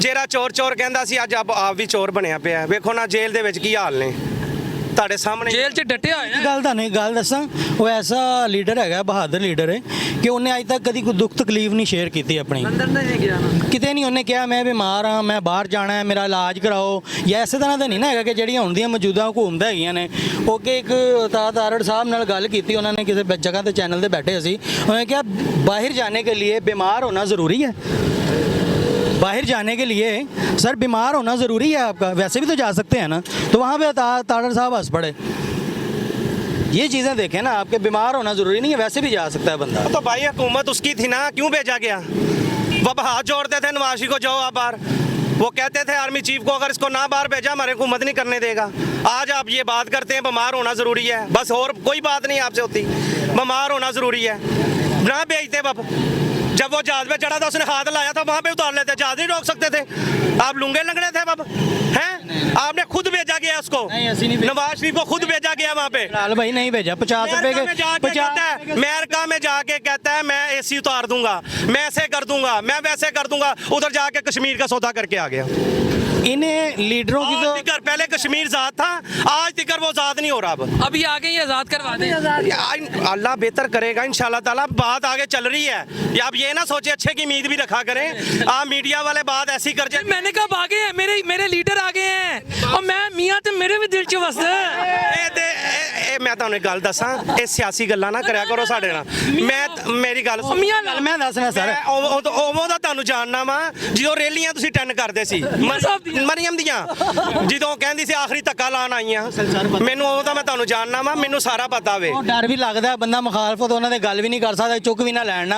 ਜਿਹੜਾ ਚੋਰ ਕਹਿੰਦਾ ਸੀ ਅੱਜ ਆਪ ਵੀ ਚੋਰ ਬਣਿਆ ਪਿਆ। ਵੇਖੋ ਨਾ ਜੇਲ੍ਹ ਦੇ ਵਿੱਚ ਕੀ ਹਾਲ ਨੇ ਤੁਹਾਡੇ ਸਾਹਮਣੇ। ਜੇਲ੍ਹ 'ਚ ਡਟਿਆ ਹੋਇਆ ਹੈ। ਗੱਲ ਤੁਹਾਨੂੰ ਇੱਕ ਗੱਲ ਦੱਸਾਂ, ਉਹ ਐਸਾ ਲੀਡਰ ਹੈਗਾ, ਬਹਾਦਰ ਲੀਡਰ ਹੈ ਕਿ ਉਹਨੇ ਅੱਜ ਤੱਕ ਕਦੀ ਕੋਈ ਦੁੱਖ ਤਕਲੀਫ ਨਹੀਂ ਸ਼ੇਅਰ ਕੀਤੀ ਆਪਣੀ। ਅੰਦਰ ਨਹੀਂ ਗਿਆ ਨਾ ਕਿਤੇ ਨਹੀਂ ਉਹਨੇ ਕਿਹਾ ਮੈਂ ਬਿਮਾਰ ਹਾਂ, ਮੈਂ ਬਾਹਰ ਜਾਣਾ ਹੈ, ਮੇਰਾ ਇਲਾਜ ਕਰਾਓ, ਜਾਂ ਇਸੇ ਤਰ੍ਹਾਂ ਦਾ ਨਹੀਂ ਨਾ ਹੈਗਾ ਕਿ ਜਿਹੜੀਆਂ ਹੁਣ ਦੀਆਂ ਮੌਜੂਦਾ ਹਕੂਮਤਾਂ ਹੈਗੀਆਂ ਨੇ। ਉਹ ਅੱਗੇ ਇੱਕ ਤਾਰੜ ਸਾਹਿਬ ਨਾਲ ਗੱਲ ਕੀਤੀ ਉਹਨਾਂ ਨੇ, ਕਿਸੇ ਜਗ੍ਹਾ ਤੇ ਚੈਨਲ ਤੇ ਬੈਠੇ ਅਸੀਂ, ਉਹਨੇ ਕਿਹਾ ਬਾਹਰ जाने के लिए बीमार होना ज़रूरी है, बाहर जाने के लिए सर बीमार होना ज़रूरी है आपका, वैसे भी तो जा सकते हैं ना। तो वहाँ पे तारड़ साहब हंस पड़े। ये चीज़ें देखें ना, आपके बीमार होना ज़रूरी नहीं है, वैसे भी जा सकता है बंदा। तो भाई हुकूमत उसकी थी ना, क्यों भेजा गया? वो हाथ जोड़ते थे नवाज शरीफ को, जाओ आप बाहर। वो कहते थे आर्मी चीफ को अगर इसको ना बाहर भेजा हमारे हुकूमत नहीं करने देगा। आज आप ये बात करते हैं बीमार होना ज़रूरी है, बस और कोई बात नहीं आपसे होती। बीमार होना ज़रूरी है ना भेजते बाप। जब वो जहाज पे चढ़ा था उसने हाथ लाया था, वहाँ पे उतार लेते, जहाज नहीं रोक सकते थे। आप लुंगे लंगड़े थे बाप हैं? आपने खुद भेजा गया उसको, नहीं, ऐसी नहीं भेजा। नवाज शरीफ को खुद भेजा गया वहाँ पे। लाल भाई नहीं भेजा, 50 रुपए के अमेरिका में जाके कहता है मैं एसी उतार दूंगा, मैं ऐसे कर दूंगा, मैं वैसे कर दूंगा। उधर जाके कश्मीर का सौदा करके आ गया। इन्हें लीडरों की तो तो पहले कश्मीर आजाद था, आज तक वो आजाद नहीं हो रहा। अब अभी आगे ही आज़ाद करवा दें। अल्लाह बेहतर करेगा इंशाल्लाह ताला। बात आगे चल रही है, या आप ये ना सोचे, अच्छे की उम्मीद भी रखा करें। आप मीडिया वाले बात ऐसी कर जाए। मैंने कब आ गए हैं, मेरे लीडर आ गए हैं और मैं मियाँ तो मेरे भी दिल च वसदा है। मैं ਤੁਹਾਨੂੰ ਇੱਕ ਗੱਲ ਦੱਸਾਂ, ਇਹ ਸਿਆਸੀ ਗੱਲਾਂ ਨਾ ਕਰਿਆ ਕਰੋ ਸਾਡੇ ਨਾਲ। ਮੈਂ ਮੇਰੀ ਗੱਲ ਸੁਣ, ਮੀਆਂ मैं दसना सर, ਉਹ ਦਾ ਤੁਹਾਨੂੰ ਜਾਣਨਾ ਵਾ ਜਦੋਂ ਰੈਲੀਆਂ ਤੁਸੀਂ ਅਟੈਂਡ ਕਰਦੇ ਸੀ ਮਰੀਮ ਦੀਆਂ, ਜਦੋਂ ਕਹਿੰਦੀ ਸੀ ਆਖਰੀ ਧੱਕਾ ਲਾਣ ਆਈਆਂ, ਮੈਨੂੰ ਉਹ ਤਾਂ ਮੈਂ ਤੁਹਾਨੂੰ ਜਾਣਨਾ ਵਾ, ਮੈਨੂੰ ਸਾਰਾ ਪਤਾ ਵੇ। ਡਰ ਵੀ ਲੱਗਦਾ ਬੰਦਾ ਮੁਖਾਲਫਤ ਉਹਨਾਂ ਦੇ ਗੱਲ ਵੀ ਨਹੀਂ ਕਰ ਸਕਦਾ, ਚੁੱਕ ਵੀ ਨਾ ਲੈਣ ਨਾ।